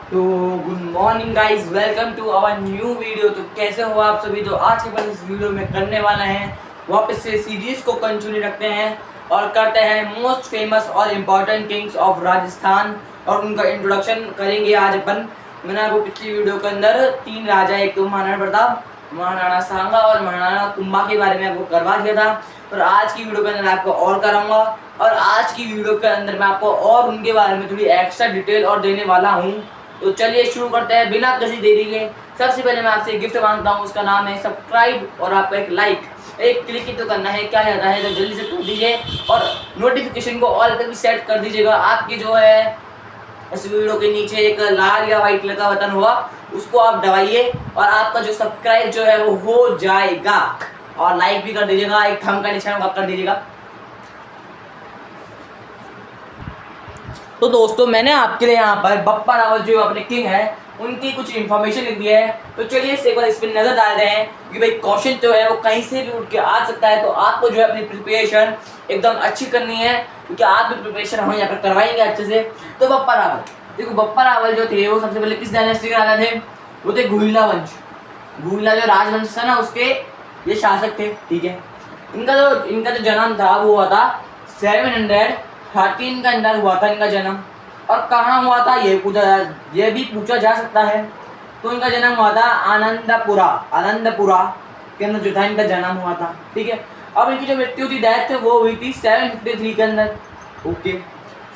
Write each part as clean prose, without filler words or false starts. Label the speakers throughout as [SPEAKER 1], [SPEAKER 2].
[SPEAKER 1] तो good morning guys, welcome to our new video. तो कैसे हो आप सभी। तो आज के बाद इस वीडियो में करने वाला है वापस से सीरीज को कंटिन्यू रखते हैं और करते हैं मोस्ट फेमस और इम्पोर्टेंट किंग्स ऑफ राजस्थान और उनका इंट्रोडक्शन करेंगे आज अपन। मैंने आपको पिछली वीडियो के अंदर 3 राजा, एक तो महाराणा प्रताप, महाराणा सांगा और महाराणा कुंभा के बारे में आपको करवा दिया था। और आज की वीडियो के अंदर आपको और कराऊंगा और आज की वीडियो के अंदर मैं आपको और उनके बारे में थोड़ी एक्स्ट्रा डिटेल और देने वाला हूँ। तो चलिए शुरू करते हैं बिना किसी देरी के। सबसे पहले मैं आपसे गिफ्ट मांगता हूँ, उसका नाम है सब्सक्राइब और आपको एक लाइक, एक क्लिक ही तो करना है, क्या जाता है। तो जल्दी से कर दीजिए और नोटिफिकेशन को ऑल पे भी सेट कर दीजिएगा। आपकी जो है इस वीडियो के नीचे एक लाल या व्हाइट कलर का बटन होगा, उसको आप दबाइए और आपका जो सब्सक्राइब जो है वो हो जाएगा। और लाइक भी कर दीजिएगा, एक थंब का निशान कर दीजिएगा। तो दोस्तों मैंने आपके लिए यहाँ पर बप्पा रावल जो अपने किंग है उनकी कुछ इन्फॉर्मेशन लिख दी है। तो चलिए एक बार इस पर नजर डाल रहे हैं कि भाई क्वेश्चन जो है वो कहीं से भी उठ के आ सकता है। तो आपको जो है अपनी प्रिपरेशन एकदम अच्छी करनी है, क्योंकि आप भी प्रिपरेशन हम यहाँ पर करवाएंगे अच्छे से। तो बप्पा रावल, देखो बप्पा रावल जो थे वो सबसे पहले किस डायनेस्टी के राजा थे? वो थे गुहिला वंश। गुहिला जो राजवंश था ना, उसके ये शासक थे, ठीक है। इनका जो जन्म था वो हुआ था 713 का अंदर हुआ था इनका जन्म। और कहाँ हुआ था ये भी पूछा जा सकता है। तो इनका जन्म हुआ था आनंदपुरा के अंदर जो था इनका जन्म हुआ था, ठीक है। अब इनकी जो मृत्यु थी, डेथ वो हुई थी 753 के अंदर। ओके,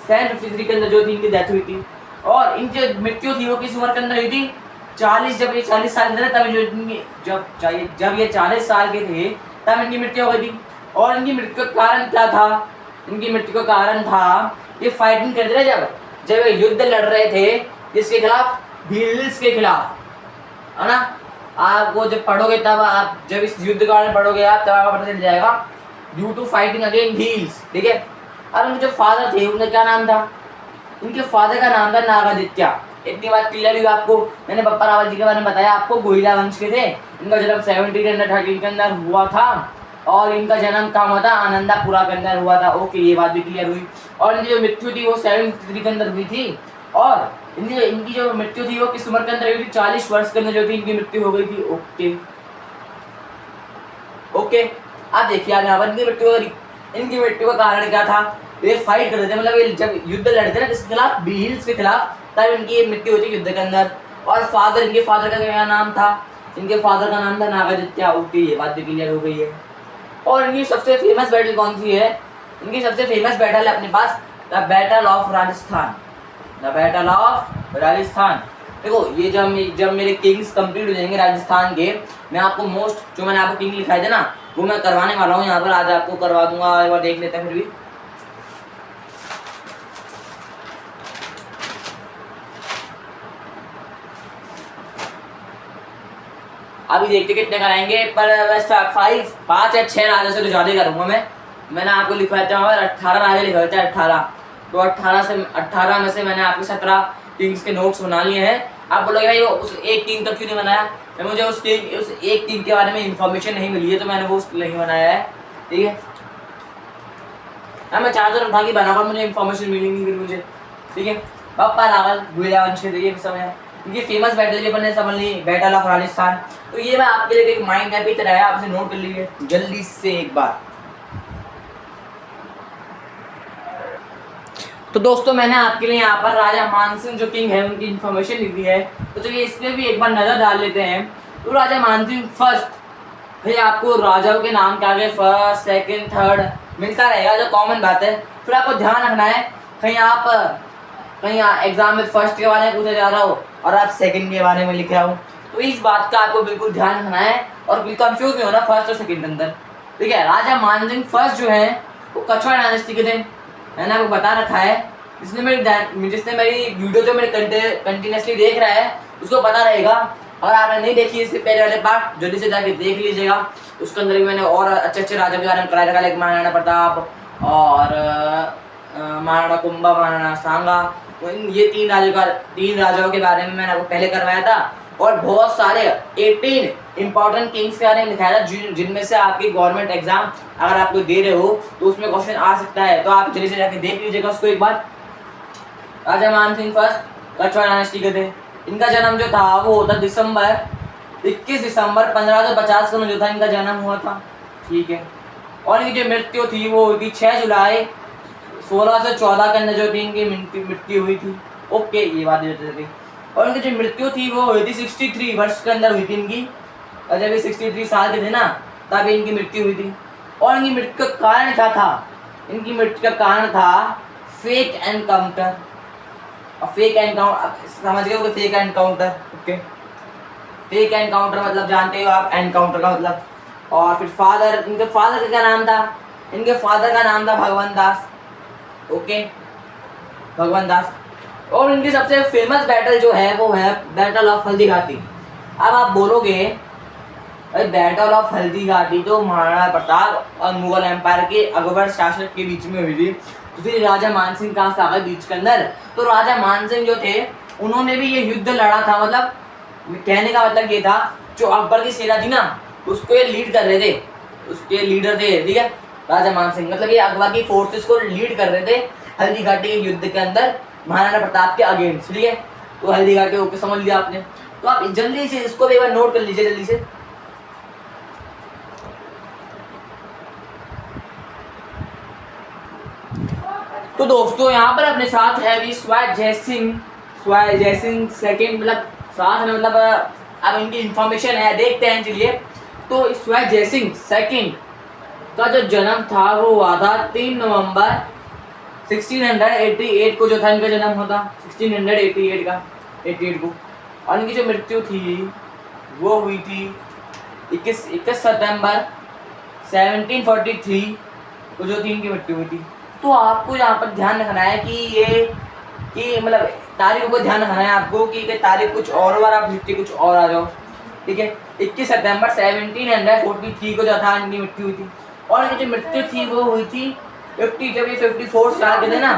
[SPEAKER 1] 753 के अंदर जो थी इनकी डेथ हुई थी। और इनकी जो मृत्यु थी वो किस उम्र के अंदर हुई थी? 40, जब ये 40 साल के थे तब जब ये 40 साल के थे तब इनकी मृत्यु हो गई थी। और इनकी मृत्यु का कारण क्या था? इनकी मृत्यु का कारण था ये फाइटिंग कर रहे जब ये युद्ध लड़ रहे थे, किसके खिलाफ? भील्स के खिलाफ, है ना। आपको जब पढ़ोगे तब आप जब इस युद्ध के बारे में पढ़ोगे आप तब आपको पता चल जाएगा, due to fighting against Bhils, ठीक है। और उनके जो फादर थे उनका क्या नाम था? इनके फादर का नाम था नागादित्य। इतनी बात क्लियर हुई आपको। मैंने बप्पा रावल जी के बारे में बताया आपको, गुहिला वंश के थे। इनका जन्म 1713 के अंदर हुआ था और इनका जन्म कहाँ हुआ था? आनंदापुरा के अंदर हुआ था। ओके, ये बात भी क्लियर हुई। और इनकी जो मृत्यु थी वो 753 के अंदर हुई थी। और इनकी जो मृत्यु थी वो किस उम्र के अंदर हुई थी? 40 वर्ष के अंदर जो थी इनकी मृत्यु हो गई थी। ओके, आप देखिए आप यहाँ पर इनकी मृत्यु का कारण क्या था? ये फाइट कर रहे थे, मतलब ये जब युद्ध लड़ते ना किसके खिलाफ? भील्स के खिलाफ, तब इनकी मृत्यु हुई थी युद्ध के अंदर। और इनके फादर का क्या नाम था? इनके फादर का नाम था नागादित्य। ओके, ये बात भी क्लियर हो गई है। और इनकी सबसे फेमस बैटल कौन सी है? इनकी सबसे फेमस बैटल है अपने पास the battle of Rajasthan. The battle of Rajasthan. देखो ये जब मेरे किंग्स कंप्लीट हो जाएंगे राजस्थान के, मैं आपको मोस्ट जो मैंने आपको किंग लिखाए थे ना वो मैं करवाने वाला हूँ यहाँ पर। आज आपको करवा दूंगा, एक बार देख लेते हैं फिर भी। अभी देखते कितने कराएंगे, पर बस 5 या 6 राजा से तो ज़्यादा करूँगा मैंने आपको लिखवाया था 18 राजा लिखवाए थे, 18। तो 18 में से मैंने आपके 17 किंग्स के नोट्स बना लिए हैं। आप बोलोगे भाई वो उस एक किंग का क्यों नहीं बनाया? मुझे उस एक किंग के बारे में इंफॉर्मेशन नहीं मिली है, तो मैंने वो नहीं बनाया है, ठीक है। मैं चाहता था कि बना, पर मुझे इंफॉर्मेशन मिली नहीं फिर मुझे, ठीक है। बप्पा रावल गुहिला वंश के ये समय इनकी फेमस बैटल के बने समझ ली, बैटल ऑफ राजस्थान। तो ये मैं आपके लिए एक माइंड मैप की तरह है, आपसे नोट कर लीजिए जल्दी से एक बार। तो दोस्तों मैंने आपके लिए यहाँ पर राजा मानसिंह जो किंग है उनकी इन्फॉर्मेशन लिख दी है। तो चलिए इसमें भी एक बार नजर डाल लेते हैं। तो राजा मानसिंह फर्स्ट, भाई आपको राजाओं के नाम के आगे फर्स्ट, सेकंड, थर्ड मिलता रहेगा, जो कॉमन बात है। फिर आपको ध्यान रखना है कहीं एग्जाम में फर्स्ट के बारे में पूछा जा रहा हो और आप सेकंड के बारे में लिख रहा हो, तो इस बात का आपको बिल्कुल ध्यान रखना है और बिल्कुल कंफ्यूज नहीं होना फर्स्ट और सेकंड के अंदर, ठीक है। राजा मानसिंह फर्स्ट जो है वो कछवाड़ डायनेस्टी के थे, मैंने आपको बता रखा है। जिसने मेरी वीडियो जो मेरे कंटिन्यूसली देख रहा है उसको पता रहेगा। और आपने नहीं देखी इससे पहले वाले पार्ट, जल्दी से जाके देख लीजिएगा। उसके अंदर भी मैंने और अच्छे राजा के बारे में कराया रखा, लाइक महाराणा प्रताप और महाराणा कुंभा, महाराणा सांगा। ये 3 राजाओं के बारे में मैंने आपको पहले करवाया था। और बहुत सारे 18 इंपॉर्टेंट किंग्स के बारे में लिखाया था, जिनमें से आपकी गवर्नमेंट एग्जाम अगर आप कोई दे रहे हो तो उसमें क्वेश्चन आ सकता है। तो आप जल्दी से जाके देख लीजिएगा उसको एक बार। राजा मानसिंह फर्स्ट कछवाड़ डायनेस्टी के थे। इनका जन्म जो था वो होता 21 दिसंबर 1550 को जो था इनका जन्म हुआ था, ठीक है। और इनकी जो मृत्यु थी वो हुई थी 6 जुलाई 1614 के अंदर जो थी इनकी मृत्यु हुई थी। ओके, ये बात थी। और इनकी जो मृत्यु थी वो हुई थी 63 वर्ष के अंदर हुई थी इनकी, और जब ये 63 साल के थे ना तब इनकी मृत्यु हुई थी। और इनकी मृत्यु का कारण क्या था? इनकी मृत्यु का कारण था फेक एनकाउंटर। और फेक एनकाउंटर समझ गए हो? Fake encounter, okay. Fake encounter मतलब जानते हो आप एनकाउंटर का मतलब। और फिर फादर, इनके फादर का क्या नाम था? इनके फादर का नाम था भगवान दास, ओके, भगवान दास। और इनकी सबसे फेमस बैटल जो है वो है बैटल ऑफ हल्दी घाटी। अब आप बोलोगे भाई बैटल ऑफ हल्दी घाटी तो महाराणा प्रताप और मुगल एम्पायर के अकबर शासक के बीच में हुई थी, तो फिर राजा मानसिंह कहाँ से आ गए बीच के अंदर? तो राजा मानसिंह जो थे उन्होंने भी ये युद्ध लड़ा था। मतलब कहने का मतलब ये था जो अकबर की सेना थी ना उसको ये लीड कर रहे थे, उसके लीडर थे, ठीक है, राजा मानसिंह। मतलब ये अकबर की फोर्सेस को लीड कर रहे थे हल्दी घाटी के युद्ध के अंदर महाराणा प्रताप के अगेंस्ट, ठीक है। तो हल्दी घाटी ओके, समझ लिया आपने। तो आप जल्दी से इसको भी एक बार नोट कर लीजिए जल्दी से। तो दोस्तों यहाँ पर अपने साथ है अभी स्वाय जयसिंह सेकंड, मतलब साथ में, मतलब अब इनकी इंफॉर्मेशन है, देखते हैं चलिए। तो स्वाय जयसिंह सेकंड का जो जन्म था वो हुआ था 3 नवंबर 1688 को जो था इनका जन्म हुआ था, 1688 का 88 को। और इनकी जो मृत्यु थी वो हुई थी 21 सितंबर 1743 को जो थी इनकी मृत्यु हुई थी। तो आपको यहाँ पर ध्यान रखना है कि मतलब तारीख को ध्यान रखना है आपको कि तारीख कुछ और आप लिखते कुछ और आ जाओ, ठीक है। 21 सितंबर 1743 को जो था इनकी मृत्यु हुई थी। और इनकी जो मृत्यु थी वो हुई थी 54 साल के थे ना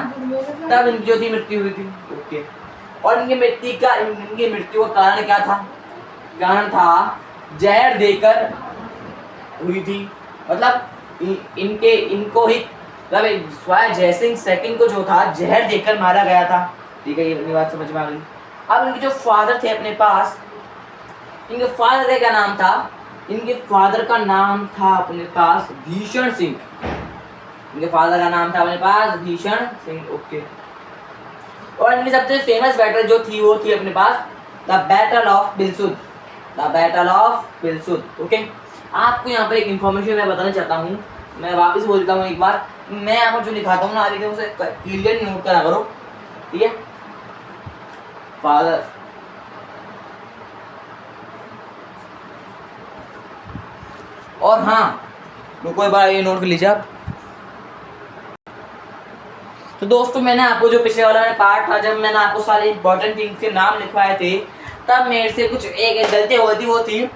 [SPEAKER 1] तब इनकी जो थी मृत्यु हुई थी, ओके। और इनकी मृत्यु का कारण क्या था? कारण था जहर देकर हुई थी। मतलब इनको ही मतलब स्वाय जयसिंह सेकंड को जो था जहर देकर मारा गया था, ठीक है। ये अपनी बात समझ में आ गई। अब इनके जो फादर थे अपने पास, इनके फादर का क्या नाम था? इनके फादर का नाम था अपने पास भीषण सिंह। इनके फादर का नाम था अपने पास भीषण सिंह, ओके। और इनकी सबसे फेमस बैटल जो थी वो थी अपने पास the battle of Bilsud, the battle of Bilsud, okay. आपको यहाँ पर एक इंफॉर्मेशन मैं बताना चाहता हूँ, मैं वापस बोलता हूँ एक बार। मैं यहाँ पर जो लिखाता हूँ ना आगे उसे क्लियर नोट करा करो, ठीक है। फादर, और हाँ रुको एक बार ये नोट कर लीजिए आप। तो दोस्तों मैंने आपको जो पिछले वाला पार्ट था जब मैंने आपको सारे इंपॉर्टेंट थिंग्स के नाम लिखवाए थे तब मेरे से कुछ एक गलती हो गई थी। वो थी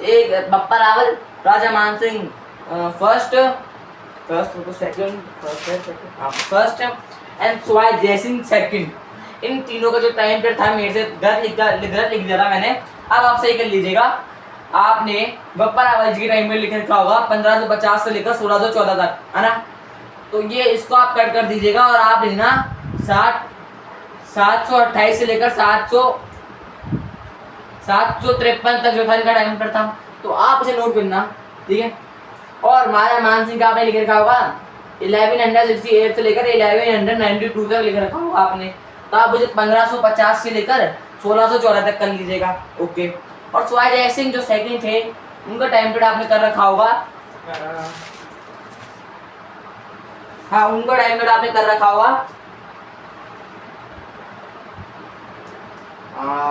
[SPEAKER 1] एक Bappa Rawal, Raja Man Singh first and Sawai Jai Singh second, इन तीनों का जो टाइम पीरियड था मेरे से गलत लिख दिया था मैंने। अब आप सही कर लीजिएगा। आपने बप्पा रावल जी के टाइम में लिख रखा होगा 1550 से लेकर 1614 तक, है ना। तो ये इसको आप कट कर दीजिएगा और आप लिखना 728 से लेकर 753 तक जो था इनका टाइम पीरियड था। तो आप इसे नोट करना, ठीक है। और महाराजा मानसिंह का आपने लिख रखा होगा 1168 से लेकर 1192 तक लिख रखा होगा आपने। तो आप मुझे 1550 से लेकर 1614 तक कर लीजिएगा, ओके। और स्वाय जयसिंह जो सेकंड थे उनका टाइम पीरियड आपने कर रखा होगा, हाँ उनका टाइम पीरियड आपने कर रखा होगा,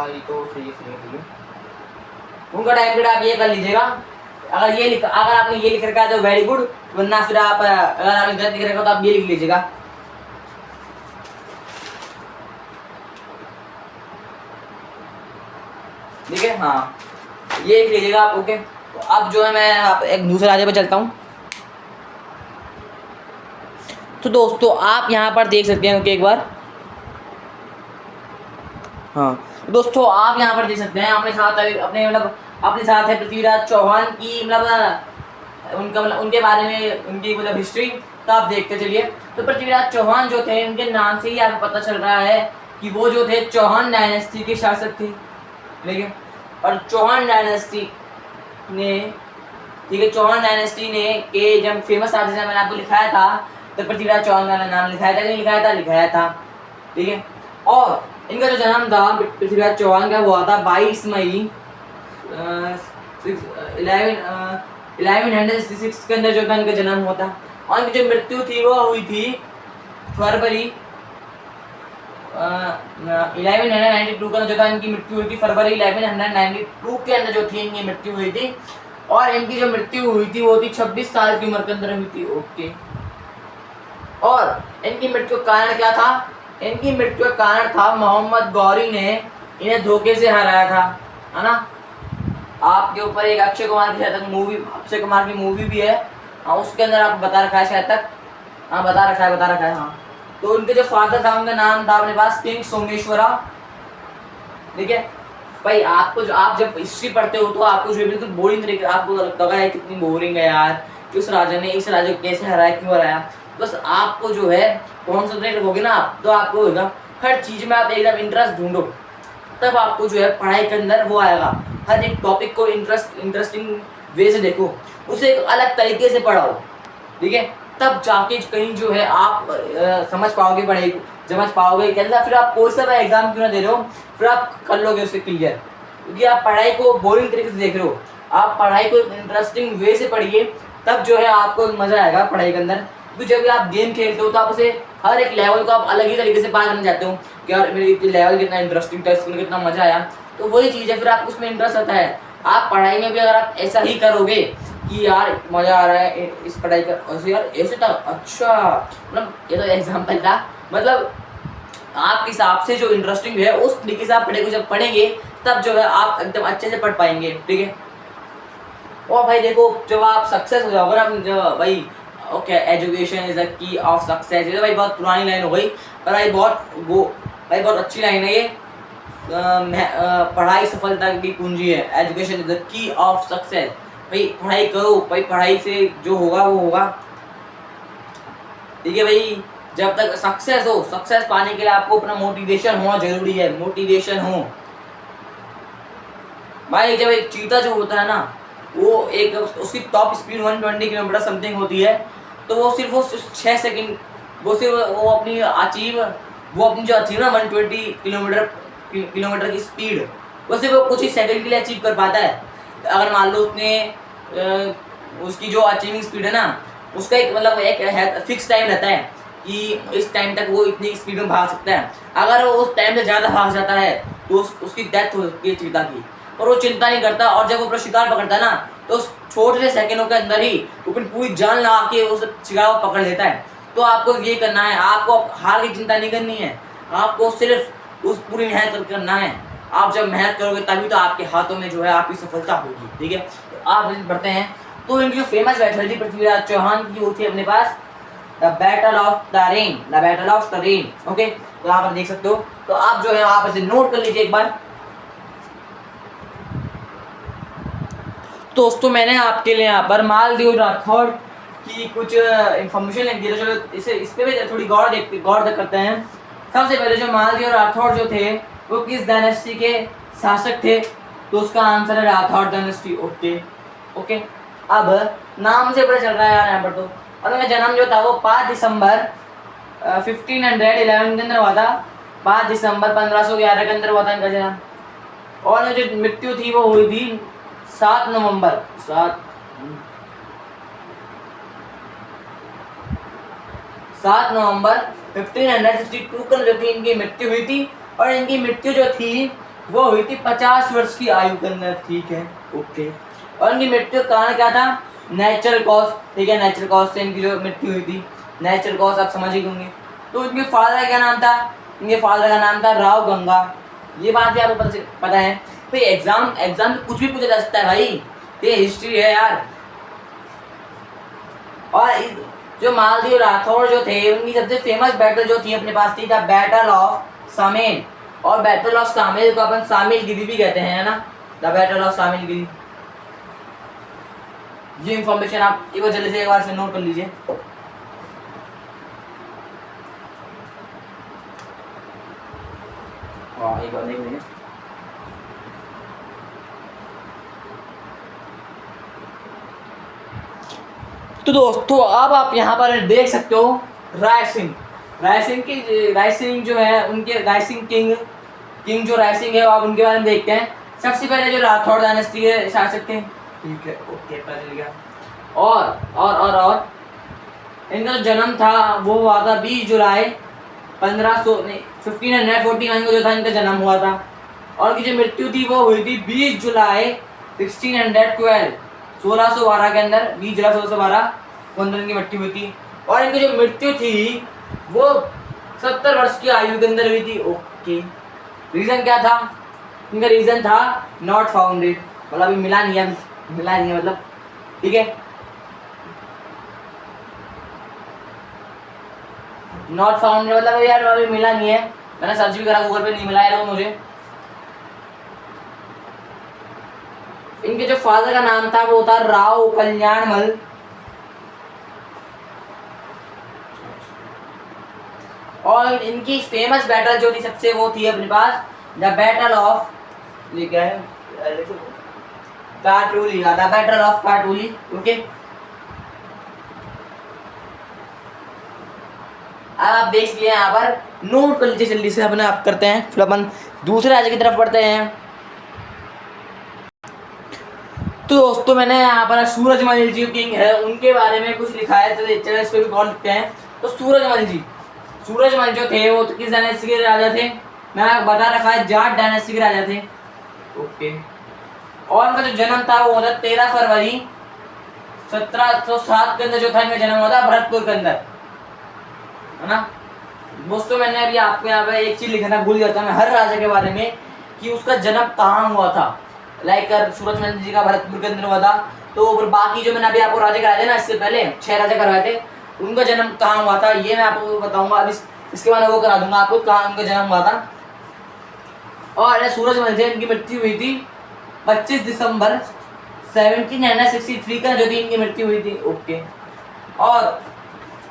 [SPEAKER 1] ये तो सही है। उनका टाइम पीरियड आप ये कर लीजिएगा। अगर आपने ये लिख रखा है तो वेरी गुड, वरना फिर आप अगर आपने गलत लिख रखा हो तो आप ये लिख लीजिएगा। ठीक है, हाँ ये लिख लीजिएगा आप, ओके। तो अब जो है मैं आप एक दूसरे राज्य पे चलता हूँ। तो दोस्तों आप यहाँ पर देख सकते हैं, ओके, एक बार, हाँ दोस्तों आप यहाँ पर देख सकते हैं अपने साथ अपने साथ है पृथ्वीराज चौहान की मतलब उनके बारे में उनकी मतलब हिस्ट्री। तो आप देखते चलिए। तो पृथ्वीराज चौहान जो थे उनके नाम से ही आपको पता चल रहा है कि वो जो थे चौहान डायनेस्टी के शासक थे, ठीक है। और चौहान डायनेस्टी ने, ठीक है, चौहान डायनेस्टी ने के जब फेमस था, जैसे मैंने आपको लिखाया था, तो पृथ्वीराज चौहान का नाम लिखाया था कि नहीं लिखाया था? लिखाया था, ठीक है। और इनका जो जन्म था पृथ्वीराज चौहान का, हुआ था 22 मई 1166 के अंदर जो था इनका जन्म हुआ था। और इनकी जो मृत्यु थी वो हुई थी फरवरी 1192 का जो था इनकी मृत्यु हुई थी, फरवरी 1192 के अंदर जो थी इनकी मृत्यु हुई थी। और इनकी जो मृत्यु हुई थी वो थी 26 साल की उम्र के अंदर हुई थी, ओके। और इनकी मृत्यु का कारण क्या था? इनकी मृत्यु का कारण था मोहम्मद गौरी ने इन्हें धोखे से हराया था, है ना। आपके ऊपर एक अक्षय कुमार की शायद तक मूवी, अक्षय कुमार की मूवी भी है, हाँ, उसके अंदर आपको बता रखा है शायद तक, हाँ बता रखा है, हाँ। तो उनके जो फादर था उनका नाम था अपने पास किंग सोमेश्वरा, ठीक है भाई। आपको जो, आप जब हिस्ट्री पढ़ते हो तो आपको जो बिल्कुल बोरिंग तरीके, आपको लगा है कितनी बोरिंग है यार, कि उस राजा ने इस राजा को कैसे हराया, क्यों हराया। बस आपको जो है कॉन्सेंट्रेट रखोगे ना आप, तो आपको होगा हर चीज़ में आप एकदम इंटरेस्ट ढूंढो, तब आपको जो है पढ़ाई के अंदर वो आएगा। हर एक टॉपिक को इंटरेस्टिंग वे से देखो, उसे एक अलग तरीके से पढ़ाओ, ठीक है। तब जाके कहीं जो है आप समझ पाओगे, पढ़ाई समझ पाओगे कैसा। फिर आप कोई सा एग्जाम क्यों ना दे रहे हो, फिर आप कर लोगे उससे क्लियर, क्योंकि आप पढ़ाई को बोरिंग तरीके से देख रहे हो। आप पढ़ाई को इंटरेस्टिंग वे से पढ़िए, तब जो है आपको मजा आएगा पढ़ाई के अंदर। क्योंकि जब आप गेम खेलते हो तो आप उसे हर एक लेवल को आप अलग ही तरीके से पार करना चाहते हो कि यार मेरे लेवल कितना इंटरेस्टिंग था, इसमें कितना मजा आया, तो वही चीज़ है, फिर आपको उसमें इंटरेस्ट आता है। आप पढ़ाई में भी अगर आप ऐसा ही करोगे कि यार मजा आ रहा है इस पढ़ाई का, ऐसे यार ऐसे था, अच्छा, मतलब ये तो एग्जाम्पल था, मतलब आपके हिसाब से जो इंटरेस्टिंग है उस तरीके से आप पढ़ाई को जब पढ़ेंगे, तब जो है आप एकदम अच्छे से पढ़ पाएंगे, ठीक है। और भाई देखो, जब आप सक्सेस हो जाओगे ना, जब भाई okay, education is the key of success, ये तो भाई बहुत पुरानी लाइन हो गई, पर भाई बहुत अच्छी लाइन है ये। पढ़ाई सफलता की पूंजी है, education is the key of success. भाई पढ़ाई करो भाई, पढ़ाई से जो होगा वो होगा, ठीक है भाई। जब तक सक्सेस हो, सक्सेस पाने के लिए आपको अपना मोटिवेशन होना जरूरी है, मोटिवेशन हो भाई। जब एक चीता जो होता है ना, वो एक उसकी टॉप स्पीड 120 किलोमीटर समथिंग होती है, तो वो सिर्फ वो 6 सेकंड, वो सिर्फ वो अपनी जो अचीव ना 120 किलोमीटर की स्पीड, वो सिर्फ कुछ ही सेकंड के लिए अचीव कर पाता है। अगर मान लो उसने उसकी जो अचीविंग स्पीड है ना, उसका एक मतलब एक फिक्स टाइम रहता है कि इस टाइम तक वो इतनी स्पीड में भाग सकता है। अगर वो उस टाइम से ज़्यादा भाग जाता है तो उसकी डेथ होती है चीता की, पर वो चिंता नहीं करता। और जब वो अपना शिकार पकड़ता है ना, तो उस छोटे से सेकंडों के अंदर ही वो अपनी पूरी जान लगा के उस शिकार को पकड़ लेता है। तो आपको ये करना है, आपको हार की चिंता नहीं करनी है, आपको सिर्फ उस पूरी मेहनत करना है। आप जब मेहनत करोगे तभी तो आपके हाथों में जो है आपकी सफलता होगी, ठीक है। तो आप बढ़ते हैं, तो इनकी जो फेमस बैटल थी पृथ्वीराज चौहान की, वो थी अपने पास the battle of Tarain, okay. तो यहाँ पर देख सकते हो, तो आप जो है आप इसे नोट कर लीजिए एक बार। दोस्तों मैंने आपके लिए यहाँ पर मालदीव राठौड़ की कुछ इंफॉर्मेशन लिख दी है, चलो इस पे भी थोड़ी गौर करते हैं। सबसे पहले जो मालदीव राठौड़ जो थे वो किस डायनेस्टी के शासक थे, तो उसका आंसर है राठौड़ डायनेस्टी, ओके। अब नाम से पता चल रहा है यार यहाँ पर तो। और उनका जन्म जो था वो 5 दिसंबर 1511 के अंदर हुआ था, 5 दिसंबर 1511 के अंदर हुआ था इनका जन्म। और जो मृत्यु थी वो हुई थी 7 नवंबर 1562 को जो थी इनकी मृत्यु हुई थी। और इनकी मृत्यु जो थी वो हुई थी 50 वर्ष की आयु के अंदर, ठीक है, ओके। और इनकी मृत्यु का कारण क्या था? नेचुरल कॉज, ठीक है, नेचुरल कॉज से इनकी जो मृत्यु हुई थी, नेचुरल कॉज आप समझ ही होंगे। तो इनके फादर का क्या नाम था? इनके फादर का नाम था राव गंगा। ये बात भी आपको पता है भाई। एग्जाम में कुछ भी पूछा जा सकता है भाई, ये हिस्ट्री है यार। और जो मालदीव राठौड़ जो थे उनकी सबसे फेमस बैटल जो थी अपने पास थी द बैटल ऑफ सामेल। और बैटल ऑफ सामेल को अपन सामेलगिरी भी कहते हैं, है ना, द बैटल ऑफ सामेलगिरी। ये इंफॉर्मेशन आप एक बार जल्दी से एक बार से नोट कर लीजिए। हाँ एक बार देख लीजिए। तो दोस्तों अब आप यहाँ पर देख सकते हो राय सिंह। राय सिंह जो है उनके राय सिंह किंग जो राय सिंह है आप उनके बारे में देखते हैं। सबसे पहले जो राठौड़ डायनेस्टी के शासक थे, ठीक है ओके पता चल गया। और इनका जो जन्म था वो हुआ था 20 जुलाई 1549 को जो था इनका जन्म हुआ था। और इनकी जो मृत्यु थी वो हुई थी 20 जुलाई 1612 के अंदर, 20 जुलाई 1612 को अंदर इनकी मृत्यु हुई थी। और इनकी जो मृत्यु थी वो 70 वर्ष की आयु के अंदर हुई थी। ओके रीजन क्या था इनका? रीजन था नॉट फाउंडेड, मतलब अभी मिला नहीं है मतलब, ठीक है नॉट फाउंडेड मतलब यार अभी मिला नहीं है। मैंने सर्च भी करा गूगल पे, नहीं मिला है मुझे। इनके जो फादर का नाम था वो था राव कल्याणमल। और इनकी फेमस बैटल जो थी सबसे वो थी अपने पास the battle of Khatoli, the battle of Khatoli. Okay अब आप देख लिए यहाँ पर, नोट कर लीजिए जल्दी से, अपने आप करते हैं फिर अपन दूसरे राज्य की तरफ बढ़ते हैं। तो दोस्तों मैंने यहाँ पर सूरजमल जी किंग है उनके बारे में कुछ लिखा है, तो चलो इस पर भी कॉल लिखते हैं। तो सूरजमल जो थे वो तो किस डायनेस्टी के राजा थे? मैंने बता रखा है जाट डायनेस्टी के राजा थे। ओके और उनका जो जन्म था वो था 13 फरवरी 1707 के अंदर जो था इनका जन्म हुआ था भरतपुर के अंदर, है ना दोस्तों। मैंने अभी आपको यहाँ पे एक चीज लिखना भूल गया था मैं हर राजा के बारे में कि उसका जन्म कहाँ हुआ था। लाइक सूरजमल जी का भरतपुर के अंदर हुआ था, तो बाकी जो मैंने अभी आपको राजा कराए थे ना, इससे पहले 6 राजा करवाए थे, उनका जन्म कहाँ हुआ था ये मैं आपको बताऊंगा। अभी इसके बाद वो करा दूंगा आपको कहाँ उनका जन्म हुआ था। और सूरजमल जी इनकी मृत्यु हुई थी 25 दिसंबर 1763 का जो थी इनकी मृत्यु हुई थी। ओके और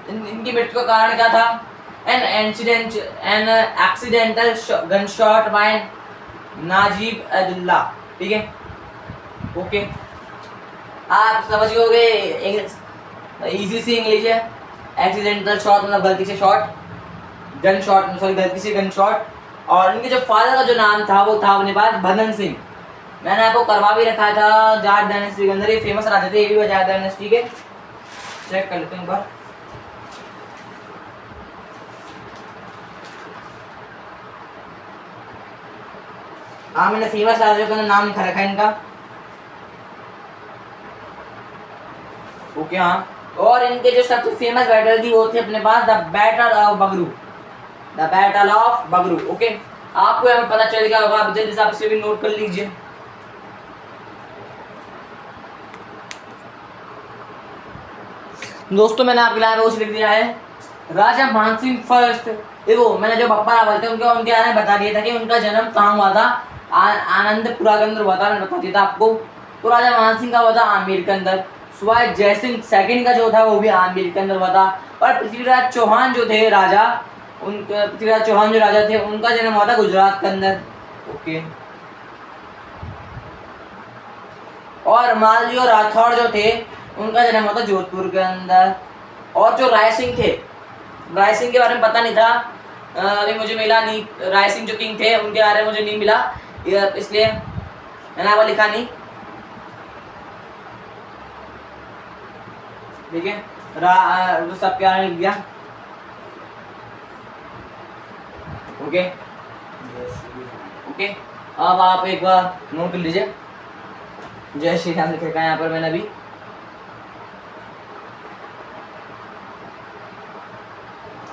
[SPEAKER 1] इनकी मृत्यु का कारण क्या था? An accidental gunshot by Najib Abdullah, ठीक है ओके आप समझ गए इजी सी इंग्लिश है। एक्सीडेंटल शॉट मतलब गलती से शॉट, गन शॉट सॉरी गलती से गन शॉट। और इनके जो फादर का जो नाम था वो था अपने पास भदन सिंह। मैंने आपको करवा भी रखा था जाट डायनेस्टी के अंदर, ये फेमस राजा थे, ये भी जाट डायनेस्टी के। चेक कर लेते हैं एक बार। हाँ मैंने फेमस राजा का नाम लिखा रखा है इनका। ओके हाँ और इनके जो सबसे फेमस बैटल थी वो थी अपने पास the battle of Bagru. Okay आपको यहाँ पता चल गया होगा, आप जल्दी से आप इसे भी नोट कर लीजिए। दोस्तों मैंने आपके लिए कुछ लिख दिया है। राजा मानसिंह फर्स्ट, देखो मैंने जो बप्पा रावल थे उनके बारे में बता दिया था कि उनका जन्म कहाँ हुआ था, आनंदपुरा के अंदर हुआ था, मैंने बता दिया था आपको। तो राजा मानसिंह का हुआ था आमेर के अंदर। शिवाजी जयसिंह सेकंड का जो था वो भी आमेर के अंदर हुआ था। और पृथ्वीराज चौहान जो थे राजा, पृथ्वीराज चौहान जो राजा थे उनका जन्म हुआ था गुजरात के अंदर। ओके और मालवी और राठौड़ जो थे उनका जन्म हुआ था जोधपुर के अंदर। और जो राय सिंह थे, राय सिंह के बारे में पता नहीं था, अभी मुझे मिला नहीं। राय सिंह जो किंग थे उनके बारे में मुझे नहीं मिला, इसलिए मैंने आपको लिखा नहीं, ठीक है तो सब क्या लिख दिया। ओके ओके अब आप एक बार नोट कर लीजिए, जय श्री राम लिख रखा है यहाँ पर मैंने अभी।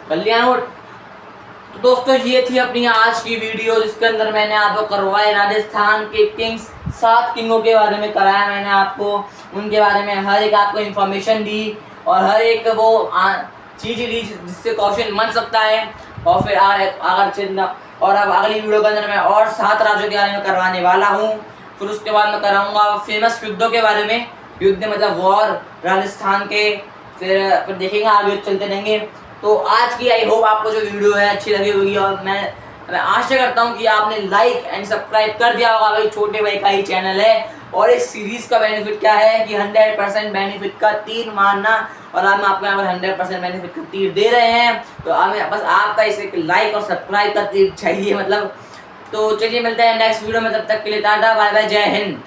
[SPEAKER 1] कर लिया नोट। तो दोस्तों ये थी अपनी आज की वीडियो जिसके अंदर मैंने आपको करवाए राजस्थान के किंग्स, 7 किंगों के बारे में कराया मैंने आपको, उनके बारे में हर एक आपको इन्फॉर्मेशन दी और हर एक वो चीज़ ली जिससे क्वेश्चन बन सकता है। और फिर अगर चिन्ह और अब अगली वीडियो के अंदर मैं और 7 राज्यों के बारे में करवाने वाला हूँ। फिर उसके बाद मैं कराऊंगा फेमस युद्धों के बारे में, युद्ध मतलब वॉर राजस्थान के, फिर देखेंगे आगे चलते रहेंगे। तो आज की आई होप आपको जो वीडियो है अच्छी लगी होगी और मैं मैं आशा करता हूँ कि आपने लाइक एंड सब्सक्राइब कर दिया होगा। भाई छोटे भाई का ही चैनल है और इस सीरीज का बेनिफिट क्या है कि 100% बेनिफिट का तीर मारना, और आज मैं आपको यहाँ पर 100% बेनिफिट का तीर दे रहे हैं। तो हमें बस आपका इसे लाइक और सब्सक्राइब का तीर चाहिए मतलब। तो चलिए मिलते हैं नेक्स्ट वीडियो में, तब तक के लिए टाटा बाय बाय, जय हिंद।